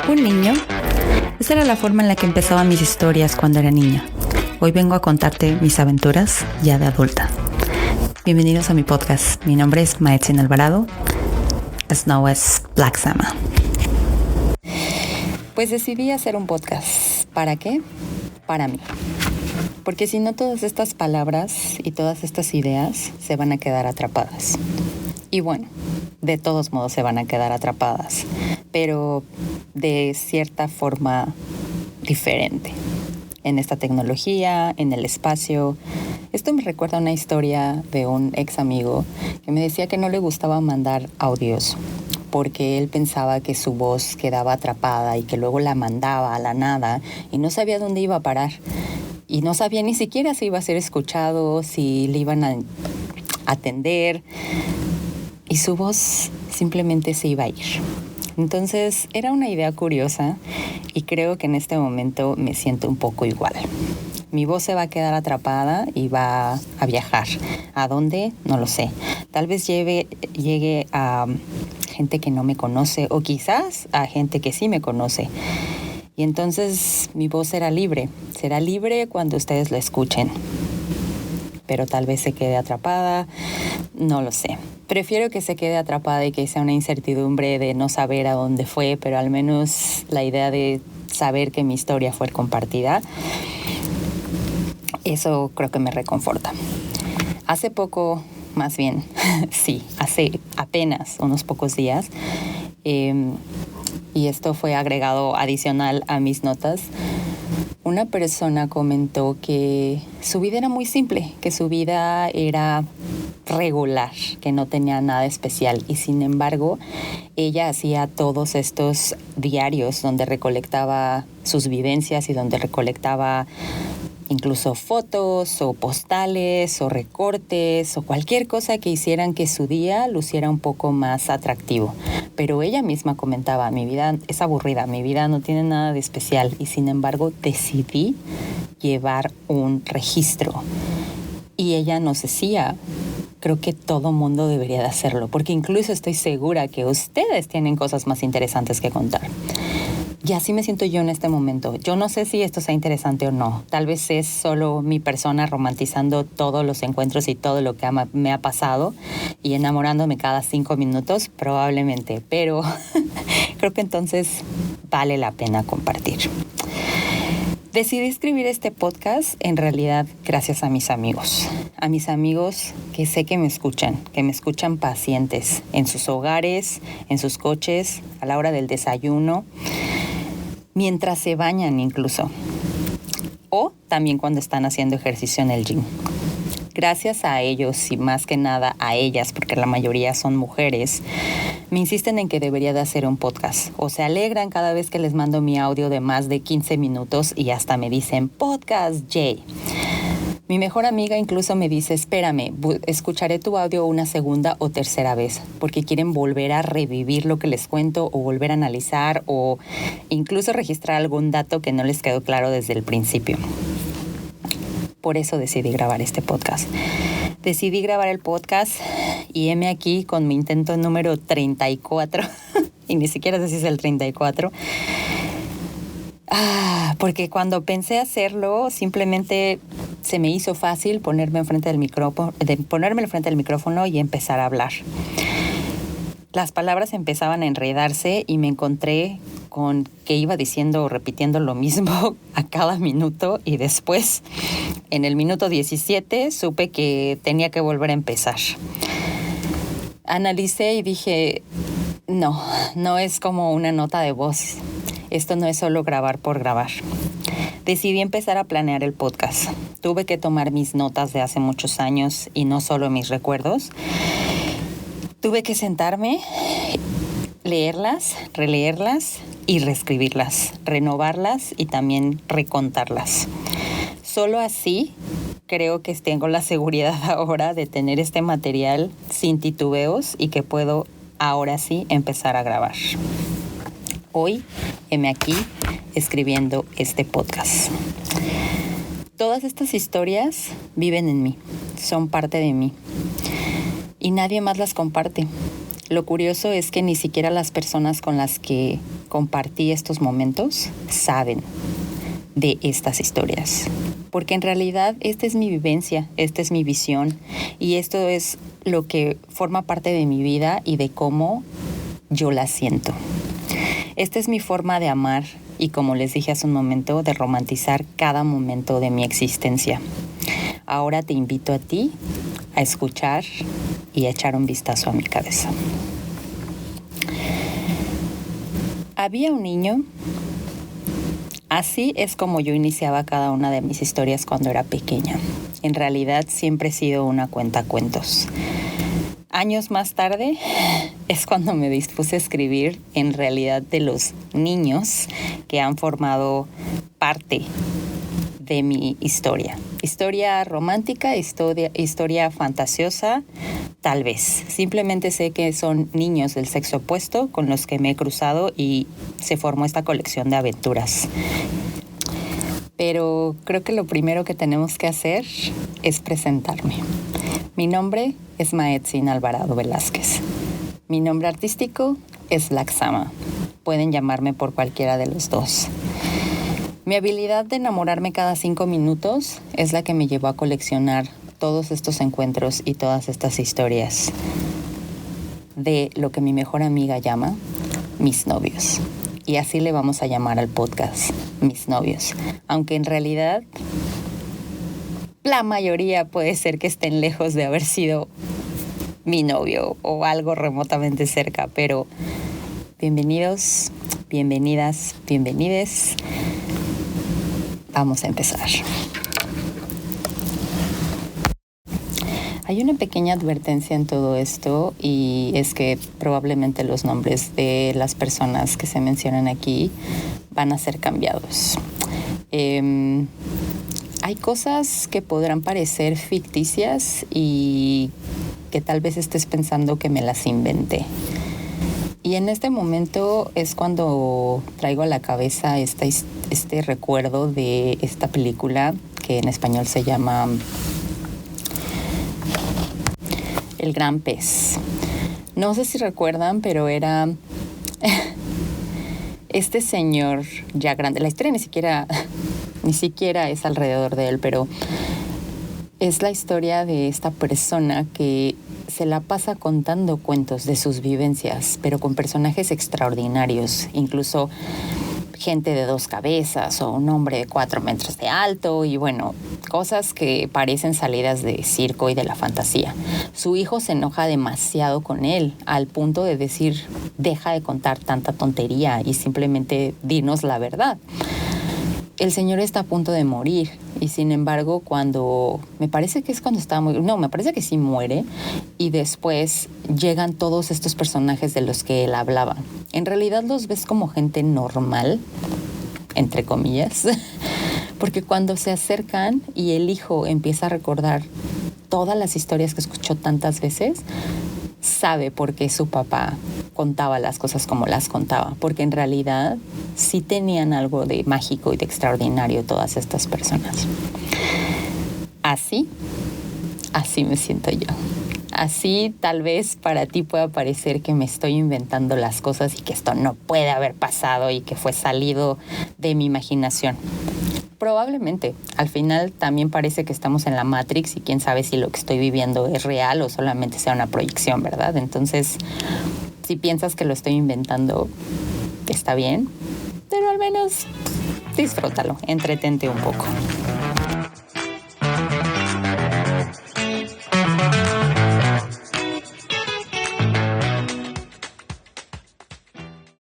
Un niño. Esa era la forma en la que empezaban mis historias cuando era niña. Hoy vengo a contarte mis aventuras ya de adulta. Bienvenidos a mi podcast. Mi nombre es Maetzin Alvarado. Snow es Black Sama. Pues decidí hacer un podcast. ¿Para qué? Para mí. Porque si no, todas estas palabras y todas estas ideas se van a quedar atrapadas. Y bueno, de todos modos se van a quedar atrapadas, pero de cierta forma diferente. En esta tecnología, en el espacio. Esto me recuerda a una historia de un ex amigo que me decía que no le gustaba mandar audios porque él pensaba que su voz quedaba atrapada y que luego la mandaba a la nada y no sabía dónde iba a parar. Y no sabía ni siquiera si iba a ser escuchado, si le iban a atender. Y su voz simplemente se iba a ir. Entonces era una idea curiosa y creo que en este momento me siento un poco igual. Mi voz se va a quedar atrapada y va a viajar. ¿A dónde? No lo sé. Tal vez llegue a gente que no me conoce o quizás a gente que sí me conoce. Y entonces mi voz será libre cuando ustedes la escuchen. Pero tal vez se quede atrapada, no lo sé. Prefiero que se quede atrapada y que sea una incertidumbre de no saber a dónde fue, pero al menos la idea de saber que mi historia fue compartida, eso creo que me reconforta. Hace poco, más bien, sí, hace apenas unos pocos días, y esto fue agregado adicional a mis notas, una persona comentó que su vida era muy simple, que su vida era regular, que no tenía nada especial y sin embargo ella hacía todos estos diarios donde recolectaba sus vivencias y donde recolectaba incluso fotos o postales o recortes o cualquier cosa que hicieran que su día luciera un poco más atractivo. Pero ella misma comentaba, mi vida es aburrida, mi vida no tiene nada de especial y sin embargo decidí llevar un registro. Y ella nos decía, creo que todo mundo debería de hacerlo, porque incluso estoy segura que ustedes tienen cosas más interesantes que contar. Y así me siento yo en este momento. Yo no sé si esto sea interesante o no. Tal vez es solo mi persona romantizando todos los encuentros y todo lo que me ha pasado y enamorándome cada 5 minutos, probablemente. Pero creo que entonces vale la pena compartir. Decidí escribir este podcast en realidad gracias a mis amigos que sé que me escuchan pacientes en sus hogares, en sus coches, a la hora del desayuno, mientras se bañan incluso, o también cuando están haciendo ejercicio en el gym. Gracias a ellos y más que nada a ellas, porque la mayoría son mujeres, me insisten en que debería de hacer un podcast o se alegran cada vez que les mando mi audio de más de 15 minutos y hasta me dicen podcast Jay. Mi mejor amiga incluso me dice, espérame, escucharé tu audio una segunda o tercera vez, porque quieren volver a revivir lo que les cuento o volver a analizar o incluso registrar algún dato que no les quedó claro desde el principio. Por eso decidí grabar este podcast. Decidí grabar el podcast y heme aquí con mi intento número 34, y ni siquiera sé si es el 34. Porque cuando pensé hacerlo, simplemente se me hizo fácil ponerme enfrente del micrófono y empezar a hablar. Las palabras empezaban a enredarse y me encontré con que iba diciendo o repitiendo lo mismo a cada minuto y después, en el minuto 17, supe que tenía que volver a empezar. Analicé y dije, no es como una nota de voz. Esto no es solo grabar por grabar. Decidí empezar a planear el podcast. Tuve que tomar mis notas de hace muchos años y no solo mis recuerdos. Tuve que sentarme, leerlas, releerlas y reescribirlas, renovarlas y también recontarlas. Solo así creo que tengo la seguridad ahora de tener este material sin titubeos y que puedo ahora sí empezar a grabar. Hoy, heme aquí escribiendo este podcast. Todas estas historias viven en mí, son parte de mí y nadie más las comparte. Lo curioso es que ni siquiera las personas con las que compartí estos momentos saben de estas historias. Porque en realidad esta es mi vivencia, esta es mi visión y esto es lo que forma parte de mi vida y de cómo yo la siento. Esta es mi forma de amar y, como les dije hace un momento, de romantizar cada momento de mi existencia. Ahora te invito a ti a escuchar y a echar un vistazo a mi cabeza. Había un niño. Así es como yo iniciaba cada una de mis historias cuando era pequeña. En realidad siempre he sido una cuentacuentos. Años más tarde es cuando me dispuse a escribir en realidad de los niños que han formado parte de mi historia. Historia romántica, historia fantasiosa, tal vez. Simplemente sé que son niños del sexo opuesto con los que me he cruzado y se formó esta colección de aventuras. Pero creo que lo primero que tenemos que hacer es presentarme. Mi nombre es Maetzin Alvarado Velázquez. Mi nombre artístico es Laxama. Pueden llamarme por cualquiera de los dos. Mi habilidad de enamorarme cada 5 minutos es la que me llevó a coleccionar todos estos encuentros y todas estas historias de lo que mi mejor amiga llama mis novios. Y así le vamos a llamar al podcast, mis novios. Aunque en realidad la mayoría puede ser que estén lejos de haber sido mi novio o algo remotamente cerca, pero bienvenidos, bienvenidas, bienvenides. Vamos a empezar. Hay una pequeña advertencia en todo esto y es que probablemente los nombres de las personas que se mencionan aquí van a ser cambiados. Hay cosas que podrán parecer ficticias y que tal vez estés pensando que me las inventé. Y en este momento es cuando traigo a la cabeza este recuerdo de esta película que en español se llama El Gran Pez. No sé si recuerdan, pero era este señor ya grande. La historia ni siquiera es alrededor de él, pero es la historia de esta persona que se la pasa contando cuentos de sus vivencias, pero con personajes extraordinarios, incluso gente de 2 cabezas o un hombre de 4 metros de alto y bueno, cosas que parecen salidas de circo y de la fantasía. Su hijo se enoja demasiado con él al punto de decir, deja de contar tanta tontería y simplemente dinos la verdad. El señor está a punto de morir y sin embargo me parece que sí muere y después llegan todos estos personajes de los que él hablaba. En realidad los ves como gente normal, entre comillas, porque cuando se acercan y el hijo empieza a recordar todas las historias que escuchó tantas veces, sabe por qué su papá contaba las cosas como las contaba, porque en realidad sí tenían algo de mágico y de extraordinario todas estas personas. Así me siento yo. Así tal vez para ti pueda parecer que me estoy inventando las cosas y que esto no puede haber pasado y que fue salido de mi imaginación. Probablemente. Al final también parece que estamos en la Matrix y quién sabe si lo que estoy viviendo es real o solamente sea una proyección, ¿verdad? Entonces, si piensas que lo estoy inventando, está bien, pero al menos disfrútalo, entretente un poco.